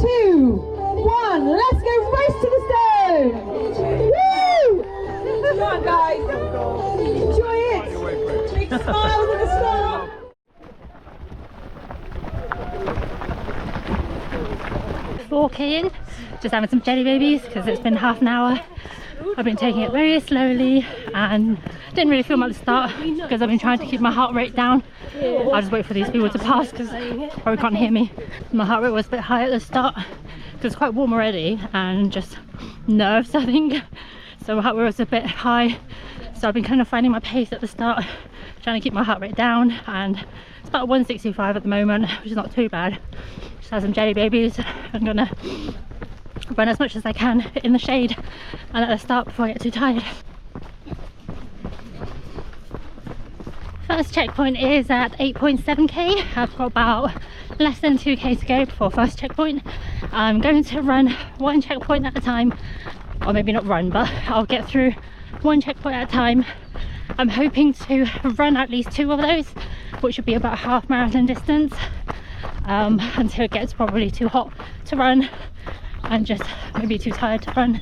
2, 1. Let's go race to the stone. Woo! Come on, guys. Enjoy it. Big smiles at the start. Walking, just having some jelly babies because it's been half an hour. I've been taking it very slowly and didn't really feel them at the start because I've been trying to keep my heart rate down. I'll just wait for these people to pass because they probably can't hear me. My heart rate was a bit high at the start because it's quite warm already and just nerves, I think. So my heart rate was a bit high. So I've been kind of finding my pace at the start, trying to keep my heart rate down, and it's about 165 at the moment, which is not too bad. Just have some jelly babies. I'm gonna run as much as I can in the shade and at the start before I get too tired. First checkpoint is at 8.7k. I've got about less than 2k to go before first checkpoint. I'm going to run one checkpoint at a time, or maybe not run, but I'll get through one checkpoint at a time. I'm hoping to run at least 2 of those, which would be about half marathon distance, until it gets probably too hot to run and just maybe too tired to run.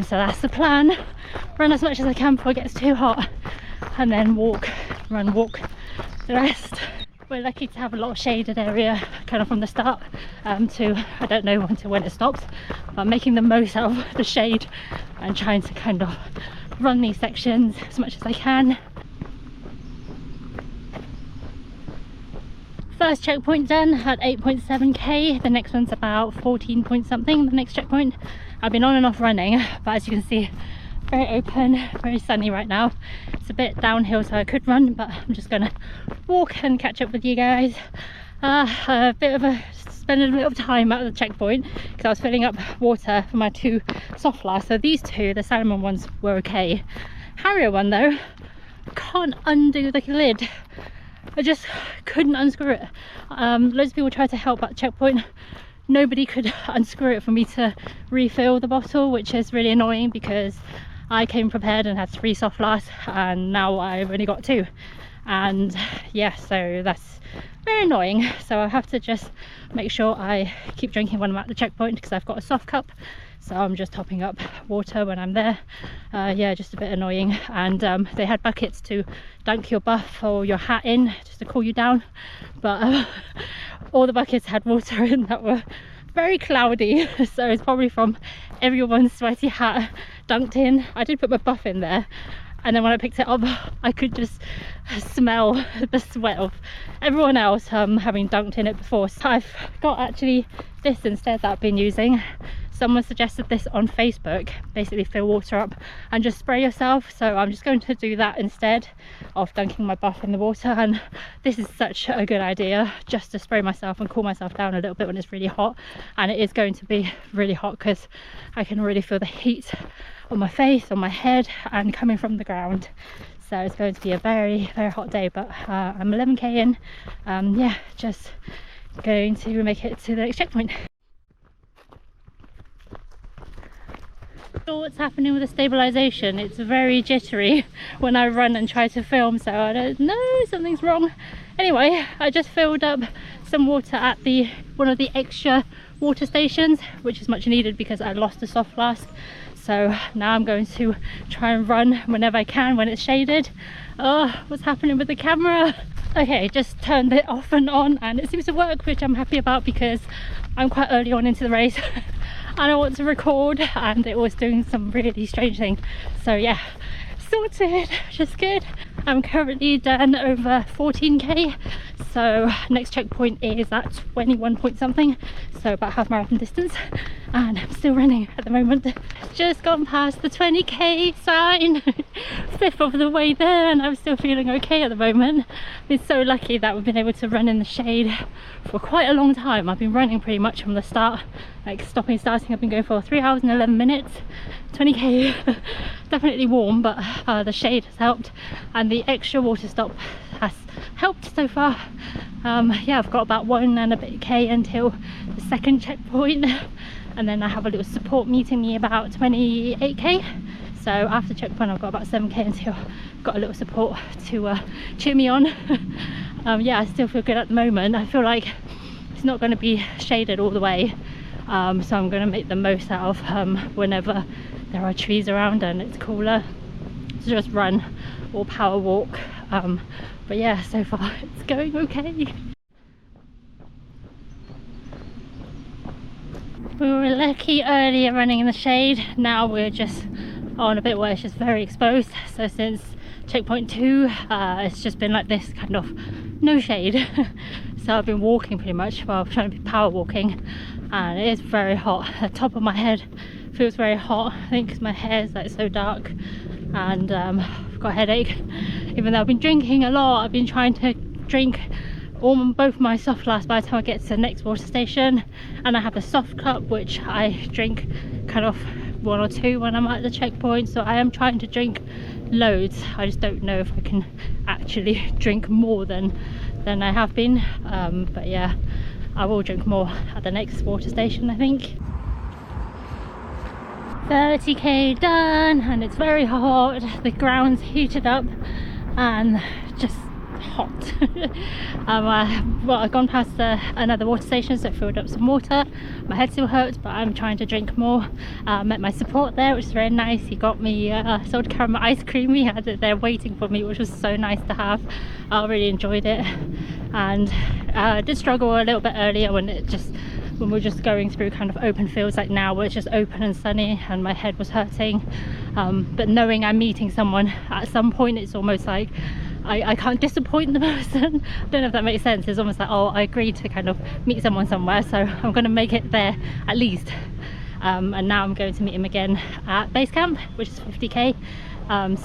So that's the plan. Run as much as I can before it gets too hot, and then walk the rest. We're lucky to have a lot of shaded area kind of from the start to I don't know when it stops, but I'm making the most out of the shade and trying to kind of run these sections as much as I can. First checkpoint done at 8.7k. The next one's about 14 point something, the next checkpoint. I've been on and off running, but as you can see, very open, very sunny right now. It's a bit downhill, so I could run, but I'm just gonna walk and catch up with you guys. Spending a bit of time at the checkpoint because I was filling up water for my 2 soft flasks. So these 2, the salmon ones, were okay. Harrier one though, can't undo the lid. I just couldn't unscrew it. Loads of people tried to help at the checkpoint. Nobody could unscrew it for me to refill the bottle, which is really annoying because I came prepared and had 3 soft flasks and now I've only got 2. And yeah, so that's very annoying. So I have to just make sure I keep drinking when I'm at the checkpoint because I've got a soft cup, so I'm just topping up water when I'm there. Yeah, just a bit annoying. And they had buckets to dunk your buff or your hat in just to cool you down, but all the buckets had water in that were very cloudy, so it's probably from everyone's sweaty hat dunked in. I did put my buff in there, and then when I picked it up I could just smell the sweat of everyone else having dunked in it before. So I've got actually this instead that I've been using. Someone suggested this on Facebook, basically fill water up and just spray yourself, so I'm just going to do that instead of dunking my buff in the water. And this is such a good idea, just to spray myself and cool myself down a little bit when it's really hot. And it is going to be really hot because I can really feel the heat on my face, on my head, and coming from the ground. So it's going to be a very, very hot day, but I'm 11k in. Yeah, just going to make it to the next checkpoint. What's happening with the stabilization? It's very jittery when I run and try to film, so I don't know, something's wrong. Anyway, I just filled up some water at one of the extra water stations, which is much needed because I lost a soft flask. So now I'm going to try and run whenever I can when it's shaded. Oh, what's happening with the camera? Okay, just turned it off and on and it seems to work, which I'm happy about because I'm quite early on into the race and I want to record, and it was doing some really strange thing. So yeah, sorted, which is good. I'm currently done over 14k, so next checkpoint is at 21 point something, so about half marathon distance, and I'm still running at the moment. Just gone past the 20k sign, 5th of the way there, and I'm still feeling okay at the moment. I've been so lucky that we've been able to run in the shade for quite a long time. I've been running pretty much from the start, like stopping, starting. I've been going for 3 hours and 11 minutes. 20k, definitely warm, but the shade has helped, and the extra water stop has helped so far. Yeah, I've got about 1 and a bit k until the second checkpoint, and then I have a little support meeting me about 28k. So after checkpoint I've got about 7k until I've got a little support to cheer me on. Yeah, I still feel good at the moment. I feel like it's not going to be shaded all the way, so I'm going to make the most out of whenever there are trees around and it's cooler to just run or power walk. But yeah, so far it's going okay. We were lucky earlier running in the shade. Now we're just on a bit where it's just very exposed. So since checkpoint 2, it's just been like this, kind of no shade. So I've been walking pretty much, well, trying to be power walking, and it is very hot. The top of my head feels very hot, I think because my hair is like so dark, and I've got a headache. Even though I've been drinking a lot, I've been trying to drink both my soft flasks by the time I get to the next water station, and I have a soft cup which I drink kind of 1 or 2 when I'm at the checkpoint. So I am trying to drink loads. I just don't know if I can actually drink more than I have been, but yeah, I will drink more at the next water station, I think. 30k done, and it's very hot. The ground's heated up and just hot. Well, I've gone past another water station, so I filled up some water. My head still hurts, but I'm trying to drink more. Met my support there, which is very nice. He got me salted caramel ice cream. He had it there waiting for me, which was so nice to have. I really enjoyed it, and I did struggle a little bit earlier when we're just going through kind of open fields like now, where it's just open and sunny, and my head was hurting. But knowing I'm meeting someone at some point, it's almost like I can't disappoint the person. I don't know if that makes sense. It's almost like, oh, I agreed to kind of meet someone somewhere, so I'm going to make it there at least. And now I'm going to meet him again at base camp, which is 50k.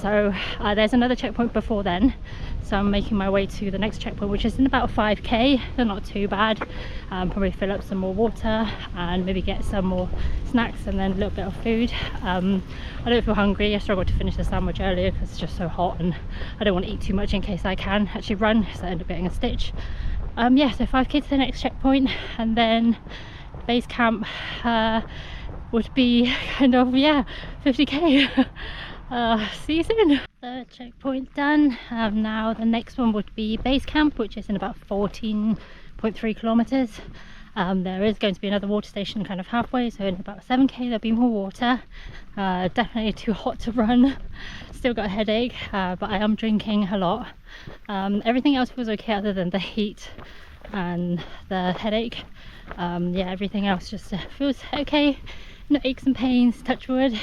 So there's another checkpoint before then, so I'm making my way to the next checkpoint, which is in about 5k. They're not too bad. Probably fill up some more water and maybe get some more snacks and then a little bit of food. I don't feel hungry. I struggled to finish the sandwich earlier because it's just so hot, and I don't want to eat too much in case I can actually run, so I end up getting a stitch. Yeah, so 5k to the next checkpoint, and then base camp would be kind of, yeah, 50k. See you soon. Third checkpoint done. Now the next one would be base camp, which is in about 14.3 kilometers. There is going to be another water station kind of halfway, so in about 7k there'll be more water. Definitely too hot to run. Still got a headache, but I am drinking a lot. Everything else was okay other than the heat and the headache. Yeah, everything else just feels okay. No aches and pains, touch wood.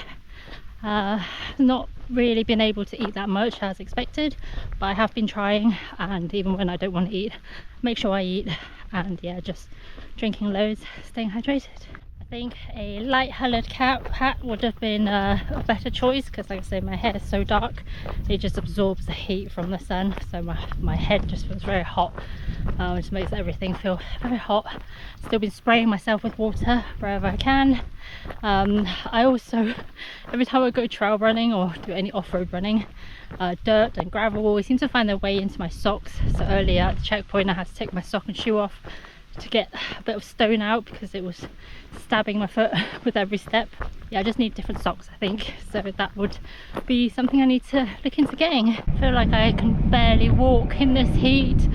Not really been able to eat that much as expected, but I have been trying, and even when I don't want to eat, make sure I eat. And yeah, just drinking loads, staying hydrated. I think a light coloured hat would have been a better choice, because like I say, my hair is so dark, it just absorbs the heat from the sun, so my head just feels very hot, which makes everything feel very hot. Still been spraying myself with water wherever I can. I also, every time I go trail running or do any off-road running, dirt and gravel always seem to find their way into my socks. So earlier at the checkpoint I had to take my sock and shoe off to get a bit of stone out because it was stabbing my foot with every step. Yeah, I just need different socks, I think, so that would be something I need to look into getting. I feel like I can barely walk in this heat.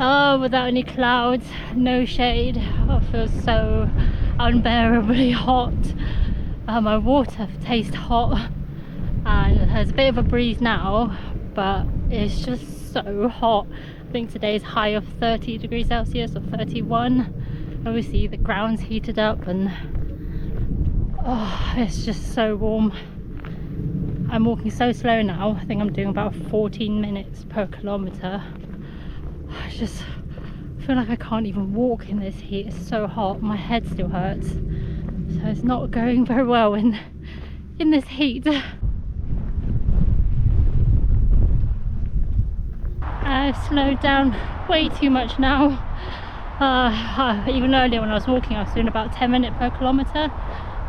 Oh, without any clouds, no shade. Oh, it feels so unbearably hot. My water tastes hot, and there's a bit of a breeze now, but it's just so hot. I think today's high of 30 degrees Celsius or 31. Obviously the ground's heated up, and oh, it's just so warm. I'm walking so slow now. I think I'm doing about 14 minutes per kilometre. I just feel like I can't even walk in this heat. It's so hot. My head still hurts, so it's not going very well in this heat. I've slowed down way too much now. Even earlier when I was walking, I was doing about 10 minutes per kilometre.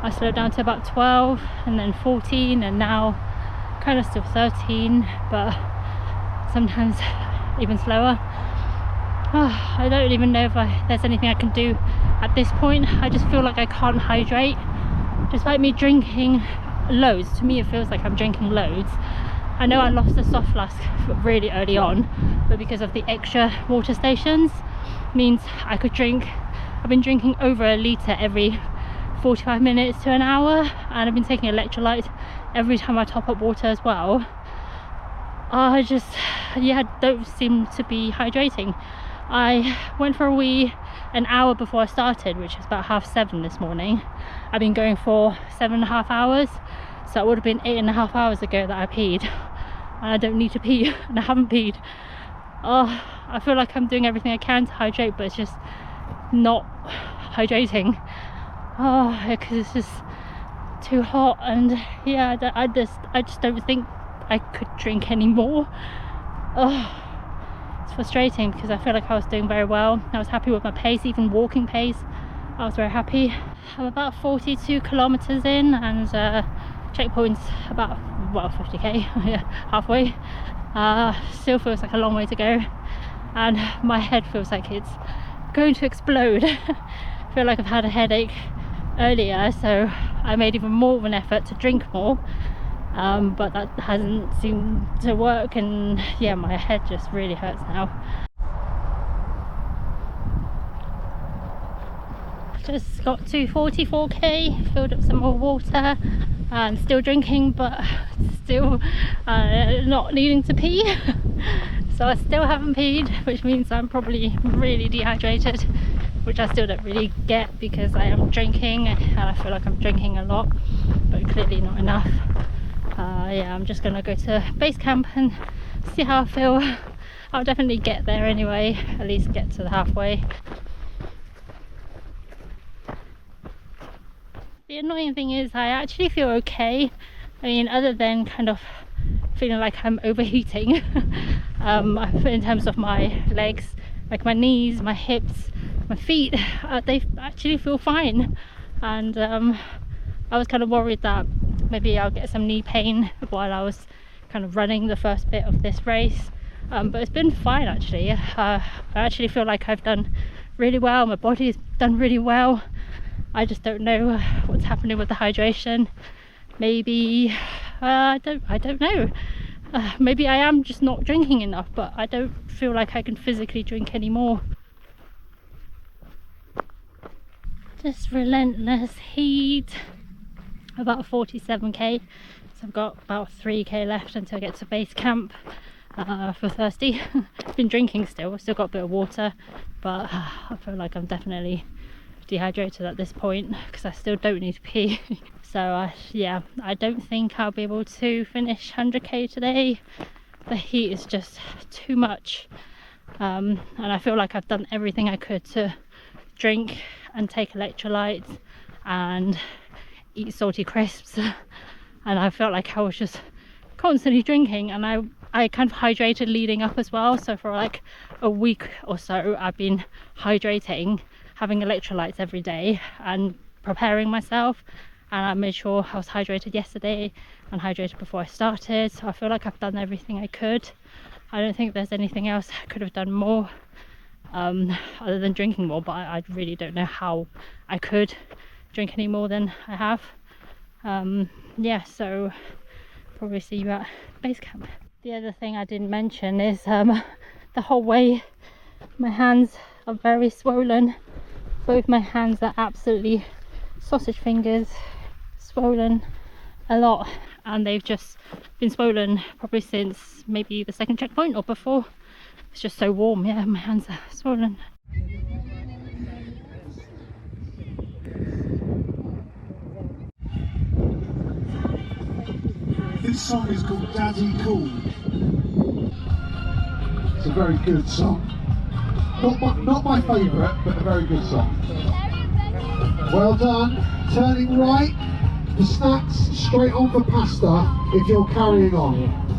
I slowed down to about 12 and then 14, and now kind of still 13, but sometimes even slower. I don't even know if there's anything I can do at this point. I just feel like I can't hydrate. Despite me drinking loads, to me it feels like I'm drinking loads. I know I lost the soft flask really early on, but because of the extra water stations means I could drink. I've been drinking over a litre every 45 minutes to an hour, and I've been taking electrolytes every time I top up water as well. I just, yeah, don't seem to be hydrating. I went for a wee an hour before I started, which is about 7:30 this morning. I've been going for 7.5 hours, so it would have been 8.5 hours ago that I peed, and I don't need to pee and I haven't peed. Oh, I feel like I'm doing everything I can to hydrate, but it's just not hydrating. Oh, because it's just too hot, and yeah, I just don't think I could drink anymore. Oh, it's frustrating because I feel like I was doing very well. I was happy with my pace, even walking pace. I was very happy. I'm about 42 kilometers in, and checkpoint's about, well, 50k, yeah, halfway. Still feels like a long way to go, and my head feels like it's going to explode. I feel like I've had a headache earlier, so I made even more of an effort to drink more, but that hasn't seemed to work, and yeah, my head just really hurts now. Just got to 44k, filled up some more water, and still drinking, but still not needing to pee. So I still haven't peed, which means I'm probably really dehydrated, which I still don't really get because I am drinking, and I feel like I'm drinking a lot, but clearly not enough. Yeah, I'm just gonna go to base camp and see how I feel. I'll definitely get there anyway, at least get to the halfway. The annoying thing is I actually feel okay. I mean, other than kind of feeling like I'm overheating in terms of my legs, like my knees, my hips, my feet, they actually feel fine. And I was kind of worried that maybe I'll get some knee pain while I was kind of running the first bit of this race, but it's been fine actually. I actually feel like I've done really well. My body has done really well. I just don't know what's happening with the hydration. Maybe I don't know. Maybe I am just not drinking enough, but I don't feel like I can physically drink anymore. Just relentless heat. About 47k, so I've got about 3k left until I get to base camp. I feel thirsty. I've been drinking still got a bit of water, but I feel like I'm definitely dehydrated at this point because I still don't need to pee. So yeah, I don't think I'll be able to finish 100k today. The heat is just too much, and I feel like I've done everything I could to drink and take electrolytes and eat salty crisps, and I felt like I was just constantly drinking, and I kind of hydrated leading up as well. So for like a week or so I've been hydrating, having electrolytes every day and preparing myself, and I made sure I was hydrated yesterday and hydrated before I started. So I feel like I've done everything I could. I don't think there's anything else I could have done more other than drinking more, but I really don't know how I could drink any more than I have. Yeah, so probably see you at base camp. The other thing I didn't mention is the whole way my hands are very swollen. Both my hands are absolutely sausage fingers, swollen a lot, and they've just been swollen probably since maybe the second checkpoint or before. It's just so warm. Yeah, my hands are swollen. This song is called Daddy Cool. It's a very good song. Not my favourite, but a very good song. Well done. Turning right for snacks, straight on for pasta if you're carrying on.